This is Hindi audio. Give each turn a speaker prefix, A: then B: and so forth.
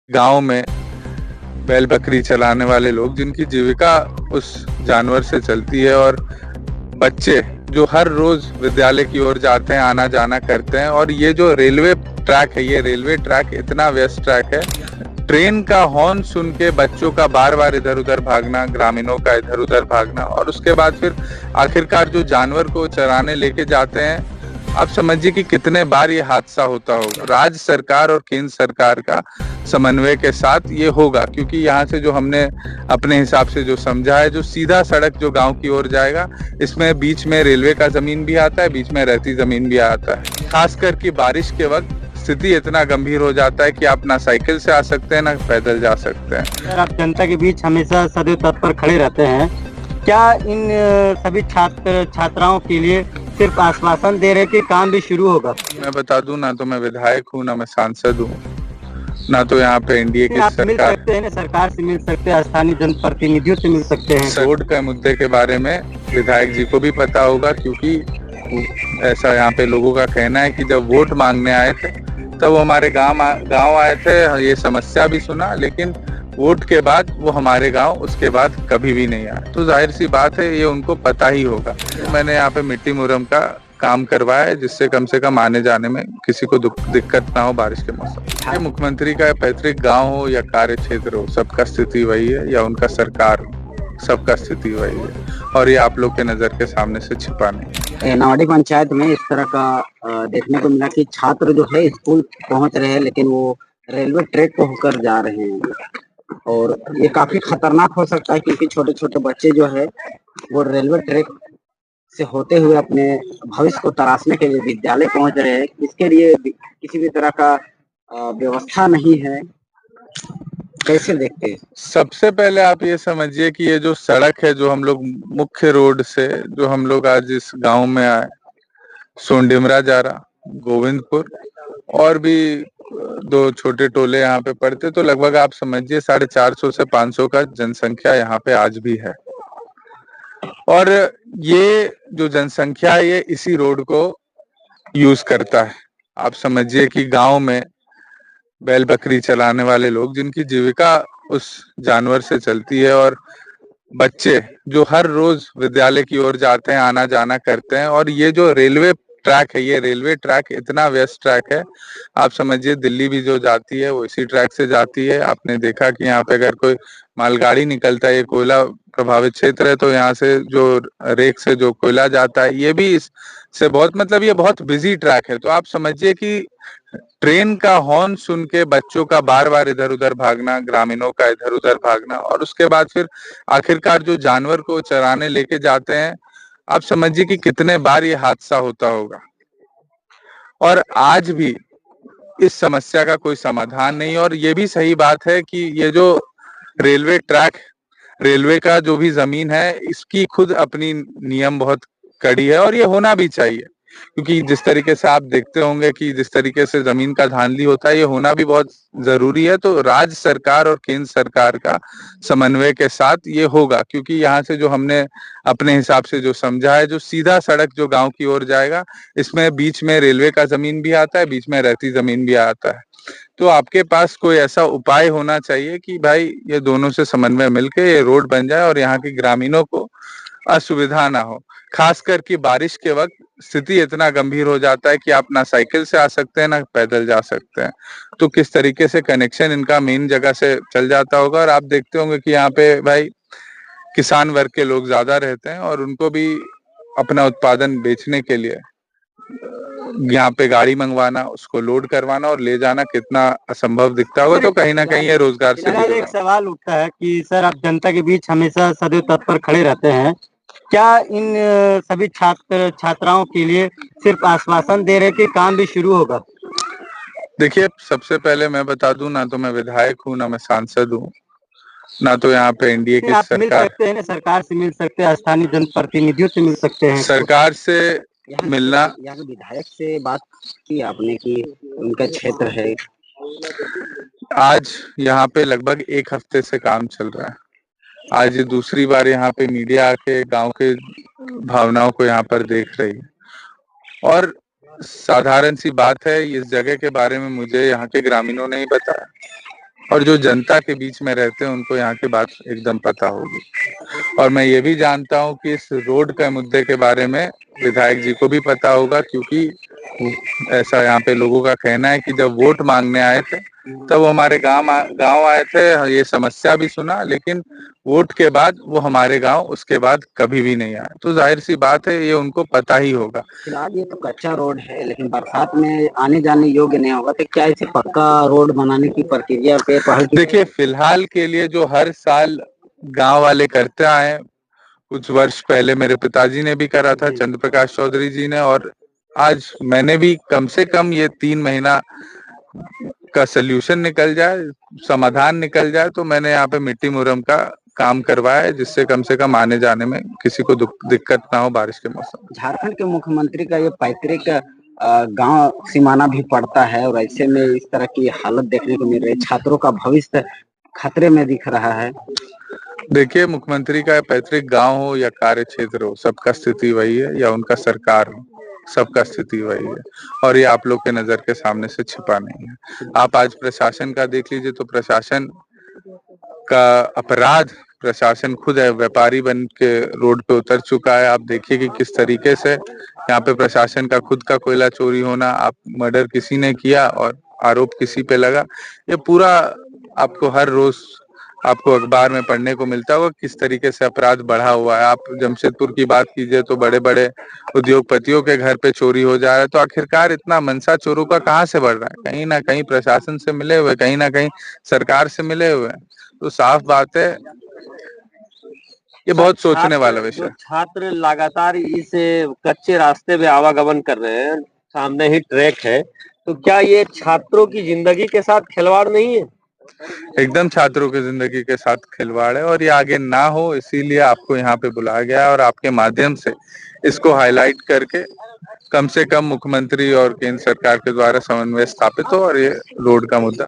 A: गांव में बैल बकरी चलाने वाले लोग जिनकी जीविका उस जानवर से चलती है, और बच्चे जो हर रोज विद्यालय की ओर जाते हैं, आना जाना करते हैं। और ये जो रेलवे ट्रैक है, ये रेलवे ट्रैक इतना व्यस्त ट्रैक है, ट्रेन का हॉर्न सुन के बच्चों का बार बार इधर उधर भागना, ग्रामीणों का इधर उधर भागना, और उसके बाद फिर आखिरकार जो जानवर को चराने लेके जाते हैं, आप समझिए कि कितने बार ये हादसा होता होगा। राज्य सरकार और केंद्र सरकार का समन्वय के साथ ये होगा, क्योंकि यहाँ से जो हमने अपने हिसाब से जो समझा है, जो सीधा सड़क जो गांव की ओर जाएगा, इसमें बीच में रेलवे का जमीन भी आता है, बीच में रहती जमीन भी आता है। खासकर कि बारिश के वक्त स्थिति इतना गंभीर हो जाता है कि आप ना साइकिल से आ सकते हैं, ना पैदल जा सकते हैं।
B: सर, आप जनता के बीच हमेशा सदैव तत्पर खड़े रहते हैं। क्या इन सभी छात्राओं के लिए सिर्फ आश्वासन दे रहे कि काम भी शुरू होगा?
A: मैं बता दूं, ना तो मैं विधायक हूँ, ना मैं सांसद हूँ, ना तो यहाँ पे एनडीए की
B: आप मिल
A: सरकार।
B: सकते हैं ना, सरकार से मिल सकते हैं, स्थानीय जनप्रतिनिधियों से मिल सकते हैं।
A: रोड के मुद्दे के बारे में विधायक जी को भी पता होगा, क्योंकि ऐसा यहाँ पे लोगों का कहना है कि जब वोट मांगने आए थे तब वो हमारे गांव आए थे, ये समस्या भी सुना, लेकिन वोट के बाद वो हमारे गांव उसके बाद कभी भी नहीं आया। तो जाहिर सी बात है, ये उनको पता ही होगा। मैंने यहाँ पे मिट्टी मुरम का काम करवाया है, जिससे कम से कम आने जाने में किसी को दिक्कत ना हो बारिश के मौसम। ये मुख्यमंत्री का पैतृक गांव हो या कार्य क्षेत्र हो, सबका स्थिति वही है, या उनका सरकार हो, सबका स्थिति वही है, और ये आप लोग के नजर के सामने से छिपा नहीं।
B: नवाडी पंचायत में इस तरह का देखने को मिला कि छात्र जो है स्कूल पहुंच रहे हैं, लेकिन वो रेलवे ट्रैक को होकर जा रहे हैं, और ये काफी खतरनाक हो सकता है, क्योंकि छोटे छोटे बच्चे जो है वो रेलवे ट्रैक से होते हुए अपने भविष्य को तराशने के लिए विद्यालय पहुंच रहे हैं। इसके लिए किसी भी तरह का व्यवस्था नहीं है। कैसे देखते हैं?
A: सबसे पहले आप ये समझिए कि ये जो सड़क है, जो हम लोग मुख्य रोड से जो हम लोग आज इस गांव में आए, सोनडिमरा जा रहा, गोविंदपुर, और भी दो छोटे टोले यहाँ पे पड़ते, तो लगभग आप समझिए 450 से 500 का जनसंख्या यहाँ पे आज भी है। और ये जो जनसंख्या है, ये इसी रोड को यूज करता है। आप समझिए कि गांव में बैल बकरी चलाने वाले लोग जिनकी जीविका उस जानवर से चलती है, और बच्चे जो हर रोज विद्यालय की ओर जाते हैं, आना जाना करते हैं। और ये जो रेलवे ट्रैक है, ये रेलवे ट्रैक इतना व्यस्त ट्रैक है, आप समझिए दिल्ली भी जो जाती है वो इसी ट्रैक से जाती है। आपने देखा कि यहाँ पे अगर कोई मालगाड़ी निकलता है, ये कोयला प्रभावित क्षेत्र है, तो यहाँ से जो रेक से जो कोयला जाता है, ये भी इससे बहुत, मतलब ये बहुत बिजी ट्रैक है। तो आप समझिए कि ट्रेन का हॉर्न सुन के बच्चों का बार बार इधर उधर भागना, ग्रामीणों का इधर उधर भागना, और उसके बाद फिर आखिरकार जो जानवर को चराने लेके जाते हैं, आप समझिए कि कितने बार ये हादसा होता होगा। और आज भी इस समस्या का कोई समाधान नहीं। और ये भी सही बात है कि ये जो रेलवे ट्रैक, रेलवे का जो भी जमीन है, इसकी खुद अपनी नियम बहुत कड़ी है, और ये होना भी चाहिए, क्योंकि जिस तरीके से आप देखते होंगे कि जिस तरीके से जमीन का धांधली होता है, ये होना भी बहुत जरूरी है। तो राज्य सरकार और केंद्र सरकार का समन्वय के साथ ये होगा, क्योंकि यहाँ से जो हमने अपने हिसाब से जो समझा है, जो सीधा सड़क जो गांव की ओर जाएगा, इसमें बीच में रेलवे का जमीन भी आता है, बीच में रहती जमीन भी आता है। तो आपके पास कोई ऐसा उपाय होना चाहिए कि भाई ये दोनों से समन्वय मिलके ये रोड बन जाए, और यहाँ के ग्रामीणों को असुविधा ना हो। खासकर कि बारिश के वक्त स्थिति इतना गंभीर हो जाता है कि आप ना साइकिल से आ सकते हैं, ना पैदल जा सकते हैं। तो किस तरीके से कनेक्शन इनका मेन जगह से चल जाता होगा। और आप देखते होंगे कि यहाँ पे भाई किसान वर्ग के लोग ज्यादा रहते हैं, और उनको भी अपना उत्पादन बेचने के लिए यहाँ पे गाड़ी मंगवाना, उसको लोड करवाना और ले जाना कितना असंभव दिखता होगा। तो कहीं ना कहीं ये रोजगार से
B: फिलहाल एक सवाल उठता है कि सर, आप जनता के बीच हमेशा सदैव तत्पर खड़े रहते हैं। क्या इन सभी छात्राओं के लिए सिर्फ आश्वासन दे रहे कि काम भी शुरू होगा?
A: देखिए, सबसे पहले मैं बता दूं, ना तो मैं विधायक हूँ, ना मैं सांसद हूँ, ना तो यहाँ पे एनडीए की
B: आप मिल
A: सरकार।
B: सकते हैं ना, सरकार से मिल सकते हैं, स्थानीय जनप्रतिनिधियों से मिल सकते हैं।
A: सरकार से मिलना,
B: यहाँ विधायक से बात की आपने कि उनका क्षेत्र है।
A: आज यहाँ पे लगभग एक हफ्ते से काम चल रहा है। आज ये दूसरी बार यहाँ पे मीडिया आके गांव के भावनाओं को यहाँ पर देख रही है। और साधारण सी बात है, इस जगह के बारे में मुझे यहाँ के ग्रामीणों ने ही बताया और जो जनता के बीच में रहते हैं उनको यहाँ की बात एकदम पता होगी। और मैं ये भी जानता हूँ कि इस रोड के मुद्दे के बारे में विधायक जी को भी पता होगा, क्योंकि ऐसा यहाँ पे लोगों का कहना है कि जब वोट मांगने आए थे तब वो हमारे गांव आए थे, ये समस्या भी सुना, लेकिन वोट के बाद वो हमारे गांव उसके बाद कभी भी नहीं आए। तो जाहिर सी बात है ये उनको पता ही होगा।
B: फिलहाल ये तो कच्चा रोड है, लेकिन बरसात में आने जाने योग्य नहीं होगा, तो क्या इसे पक्का रोड बनाने की प्रक्रिया पे पहल की?
A: देखिए, फिलहाल के लिए जो हर साल गांव वाले करते आए हैं, कुछ वर्ष पहले मेरे पिताजी ने भी करा था, चंद्र प्रकाश चौधरी जी ने, और आज मैंने भी, कम से कम ये 3 महीना का सल्यूशन निकल जाए, समाधान निकल जाए, तो मैंने यहाँ पे मिट्टी मुरम का काम करवाया है, जिससे कम से कम आने जाने में किसी को दिक्कत ना हो बारिश के मौसम में।
B: झारखंड के मुख्यमंत्री का ये पैतृक गांव सीमाना भी पड़ता है, और ऐसे में इस तरह की हालत देखने को मिल रही है, छात्रों का भविष्य खतरे में दिख रहा है।
A: देखिए, मुख्यमंत्री का पैतृक गांव हो या कार्य क्षेत्र हो, सबका स्थिति वही है, या उनका सरकार हो, सबका स्थिति वही है, और ये आप लोग के नजर के सामने से छिपा नहीं है। आप आज प्रशासन का देख लीजिए, तो प्रशासन का अपराध, प्रशासन खुद है व्यापारी बन के रोड पे उतर चुका है। आप देखिए कि किस तरीके से यहाँ पे प्रशासन का खुद का कोयला चोरी होना, आप मर्डर किसी ने किया और आरोप किसी पे लगा, ये पूरा आपको हर रोज आपको अखबार में पढ़ने को मिलता होगा किस तरीके से अपराध बढ़ा हुआ है। आप जमशेदपुर की बात कीजिए तो बड़े बड़े उद्योगपतियों के घर पे चोरी हो जा रहा है, तो आखिरकार इतना मनसा चोरों का कहाँ से बढ़ रहा है? कहीं ना कहीं प्रशासन से मिले हुए, कहीं ना कहीं सरकार से मिले हुए हैं। तो साफ बात है, ये बहुत सोचने वाला विषय है।
C: छात्र लगातार इस कच्चे रास्ते में आवागमन कर रहे हैं, सामने ही ट्रैक है, तो क्या ये छात्रों की जिंदगी के साथ खिलवाड़ नहीं है?
A: एकदम छात्रों की जिंदगी के साथ खिलवाड़ है, और ये आगे ना हो इसीलिए आपको यहाँ पे बुलाया गया है, और आपके माध्यम से इसको हाईलाइट करके कम से कम मुख्यमंत्री और केंद्र सरकार के द्वारा समन्वय स्थापित हो और ये रोड का मुद्दा